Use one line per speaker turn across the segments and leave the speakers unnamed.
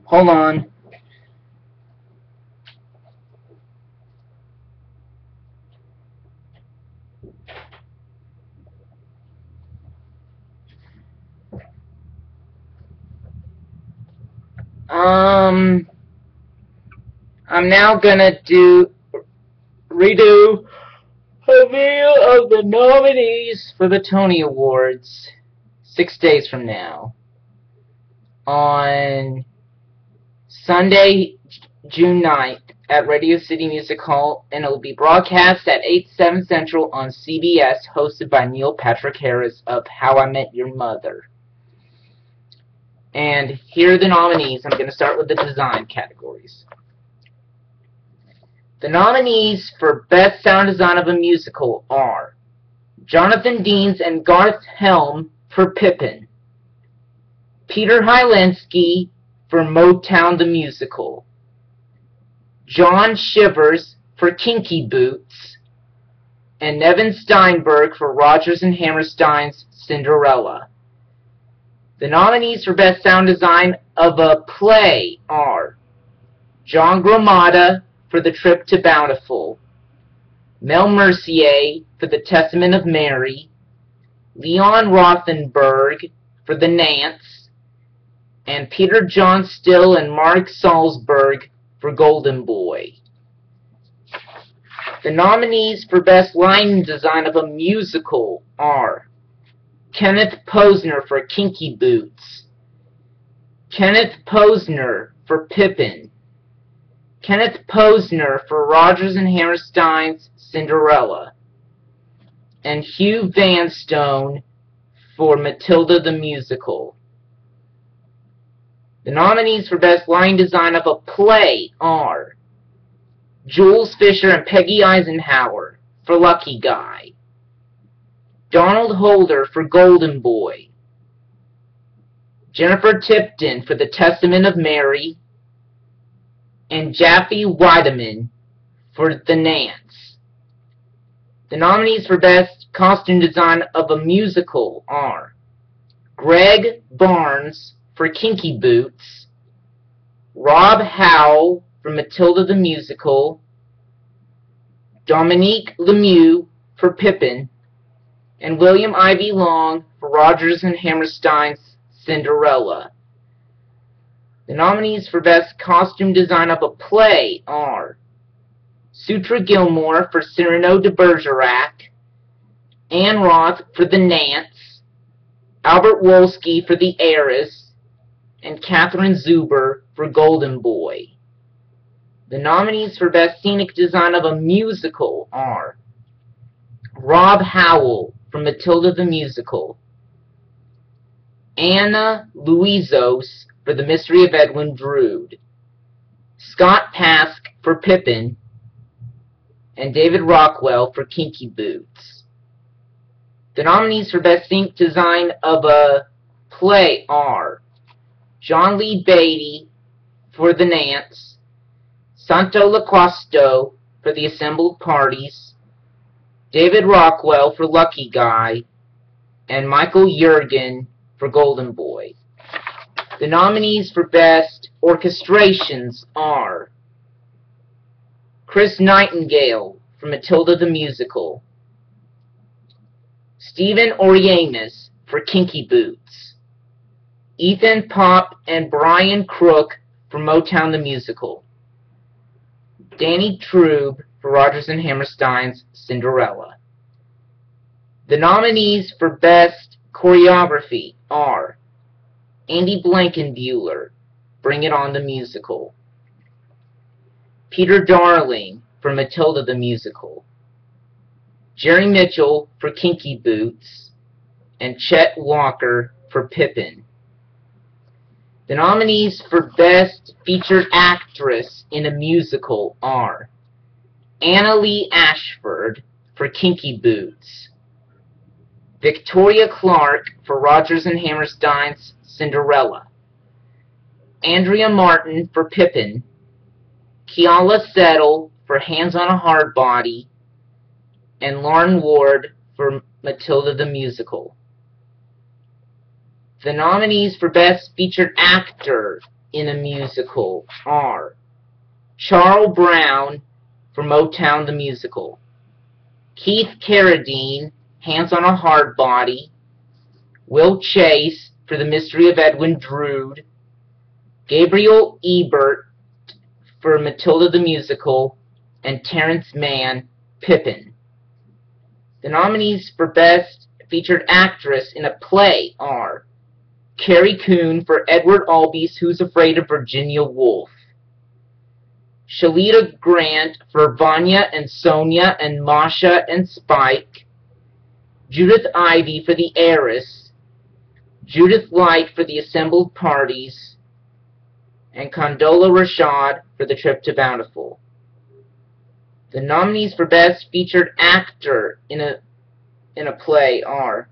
Hold on. Um, I'm now gonna redo a video of the nominees for the Tony Awards 6 days from now on Sunday, June 9th at Radio City Music Hall, and it will be broadcast at 8/7 Central on CBS, hosted by Neil Patrick Harris of How I Met Your Mother. And here are the nominees. I'm going to start with the design categories. The nominees for Best Sound Design of a Musical are Jonathan Deans and Garth Helm for Pippin, Peter Hylansky for Motown the Musical, John Shivers for Kinky Boots, and Nevin Steinberg for Rodgers and Hammerstein's Cinderella. The nominees for Best Sound Design of a Play are John Gromada for The Trip to Bountiful, Mel Mercier for The Testament of Mary, Leon Rothenberg for The Nance, and Peter John Still and Mark Salzberg for Golden Boy. The nominees for Best Line Design of a Musical are Kenneth Posner for Kinky Boots, Kenneth Posner for Pippin, Kenneth Posner for Rodgers and Hammerstein's Cinderella, and Hugh Vanstone for Matilda the Musical. The nominees for Best Line Design of a Play are Jules Fisher and Peggy Eisenhower for Lucky Guy, Donald Holder for Golden Boy, Jennifer Tipton for The Testament of Mary, and Jaffe Weideman for The Nance. The nominees for Best Costume Design of a Musical are Greg Barnes for Kinky Boots, Rob Howe for Matilda the Musical, Dominique Lemieux for Pippin, and William Ivy Long for Rodgers and Hammerstein's Cinderella. The nominees for Best Costume Design of a Play are Sutra Gilmore for Cyrano de Bergerac, Anne Roth for The Nance, Albert Wolski for The Heiress, and Catherine Zuber for Golden Boy. The nominees for Best Scenic Design of a Musical are Rob Howell for Matilda the Musical, Anna Luizos for The Mystery of Edwin Drood, Scott Pask for Pippin, and David Rockwell for Kinky Boots. The nominees for Best Scenic Design of a Play are John Lee Beatty for The Nance, Santo Laquasto for The Assembled Parties, David Rockwell for Lucky Guy, and Michael Yergin for Golden Boy. The nominees for Best Orchestrations are Chris Nightingale for Matilda the Musical, Stephen Oriemus for Kinky Boots, Ethan Pop and Brian Crook for Motown the Musical, Danny Trube for Rodgers and Hammerstein's Cinderella. The nominees for Best Choreography are Andy Blankenbuehler, Bring It On the Musical, Peter Darling for Matilda the Musical, Jerry Mitchell for Kinky Boots, and Chet Walker for Pippin. The nominees for Best Featured Actress in a Musical are Anna Lee Ashford for Kinky Boots, Victoria Clark for Rodgers and Hammerstein's Cinderella, Andrea Martin for Pippin, Keala Settle for Hands on a Hard Body, and Lauren Ward for Matilda the Musical. The nominees for Best Featured Actor in a musical are Charles Brown for Motown the Musical, Keith Carradine, Hands on a Hard Body, Will Chase for The Mystery of Edwin Drood, Gabriel Ebert for Matilda the Musical, and Terrence Mann, Pippin. The nominees for Best Featured Actress in a Play are Carrie Coon for Edward Albee's Who's Afraid of Virginia Woolf, Shalita Grant for Vanya and Sonia and Masha and Spike, Judith Ivey for The Heiress, Judith Light for The Assembled Parties, and Condola Rashad for The Trip to Bountiful. The nominees for Best Featured Actor in a Play are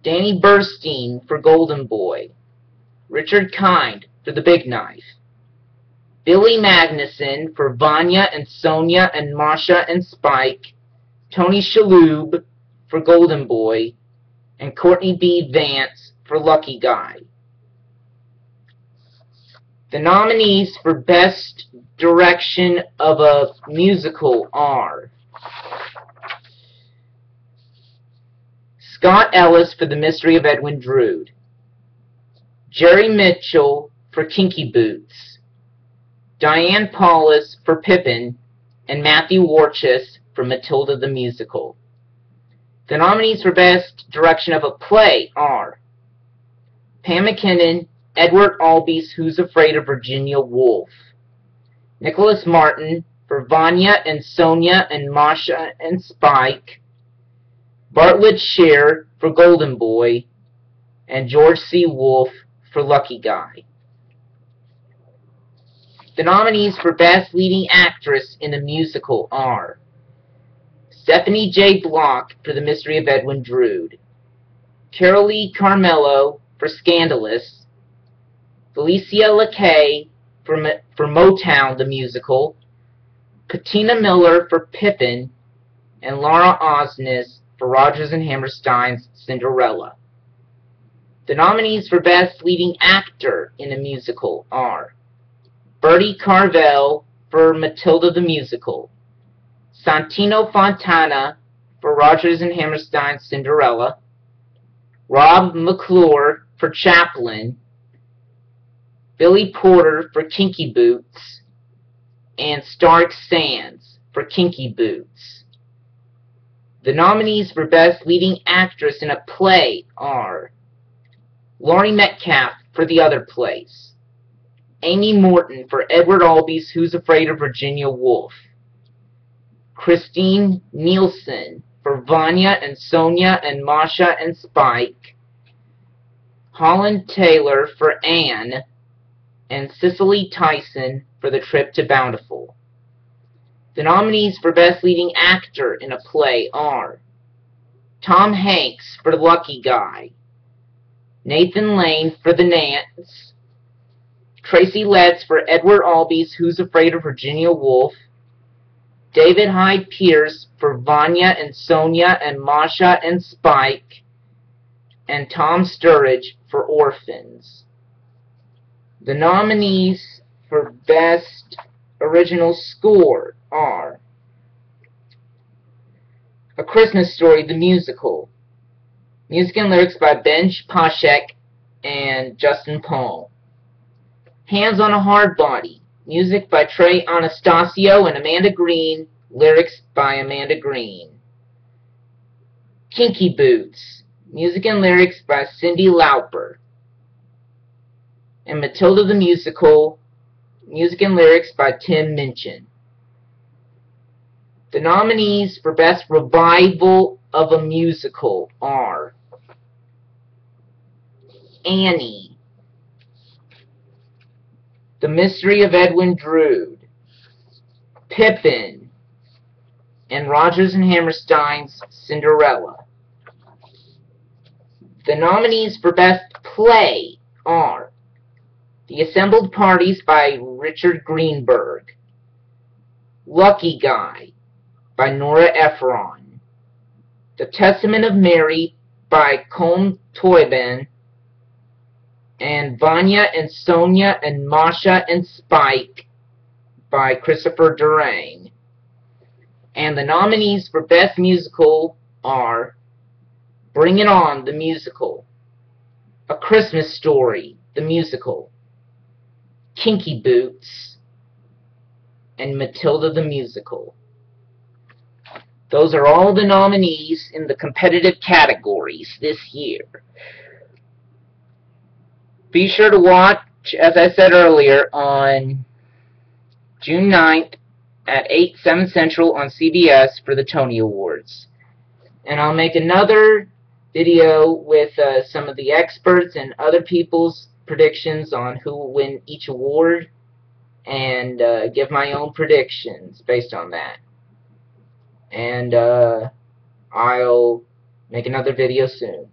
Danny Burstein for Golden Boy, Richard Kind for The Big Knife, Billy Magnuson for Vanya and Sonia and Masha and Spike, Tony Shalhoub for Golden Boy, and Courtney B. Vance for Lucky Guy. The nominees for Best Direction of a Musical are Scott Ellis for The Mystery of Edwin Drood, Jerry Mitchell for Kinky Boots, Diane Paulus for Pippin, and Matthew Warchus for Matilda the Musical. The nominees for Best Direction of a Play are Pam McKinnon, Edward Albee's Who's Afraid of Virginia Woolf, Nicholas Martin for Vanya and Sonia and Masha and Spike, Bartlett Sher for Golden Boy, and George C. Wolfe for Lucky Guy. The nominees for Best Leading Actress in a Musical are Stephanie J. Block for The Mystery of Edwin Drood, Carolee Carmello for Scandalous, Felicia LaCaye for Motown the Musical, Patina Miller for Pippin, and Laura Osnes for Rodgers and Hammerstein's Cinderella. The nominees for Best Leading Actor in a Musical are Bertie Carvel for Matilda the Musical, Santino Fontana for Rodgers and Hammerstein's Cinderella, Rob McClure for Chaplin, Billy Porter for Kinky Boots, and Stark Sands for Kinky Boots. The nominees for Best Leading Actress in a Play are Laurie Metcalf for The Other Place, Amy Morton for Edward Albee's Who's Afraid of Virginia Woolf, Christine Nielsen for Vanya and Sonia and Masha and Spike, Holland Taylor for Anne, and Cicely Tyson for The Trip to Bountiful. The nominees for Best Leading Actor in a Play are Tom Hanks for Lucky Guy, Nathan Lane for The Nance, Tracy Letts for Edward Albee's Who's Afraid of Virginia Woolf, David Hyde Pierce for Vanya and Sonia and Masha and Spike, and Tom Sturridge for Orphans. The nominees for Best Original Score are A Christmas Story, the Musical. Music and lyrics by Benj Pasek and Justin Paul. Hands on a Hard Body. Music by Trey Anastasio and Amanda Green. Lyrics by Amanda Green. Kinky Boots. Music and lyrics by Cyndi Lauper. And Matilda the Musical, music and lyrics by Tim Minchin. The nominees for Best Revival of a Musical are Annie, The Mystery of Edwin Drood, Pippin, and Rodgers and Hammerstein's Cinderella. The nominees for Best Play are The Assembled Parties by Richard Greenberg, Lucky Guy by Nora Ephron, The Testament of Mary by Colm Tóibín, and Vanya and Sonia and Masha and Spike by Christopher Durang. And the nominees for Best Musical are Bring It On, the musical, A Christmas Story, the musical, Kinky Boots, and Matilda the musical. Those are all the nominees in the competitive categories this year. Be sure to watch, as I said earlier, on June 9th at 8, 7 Central on CBS for the Tony Awards. And I'll make another video with some of the experts and other people's predictions on who will win each award, and give my own predictions based on that. And I'll make another video soon.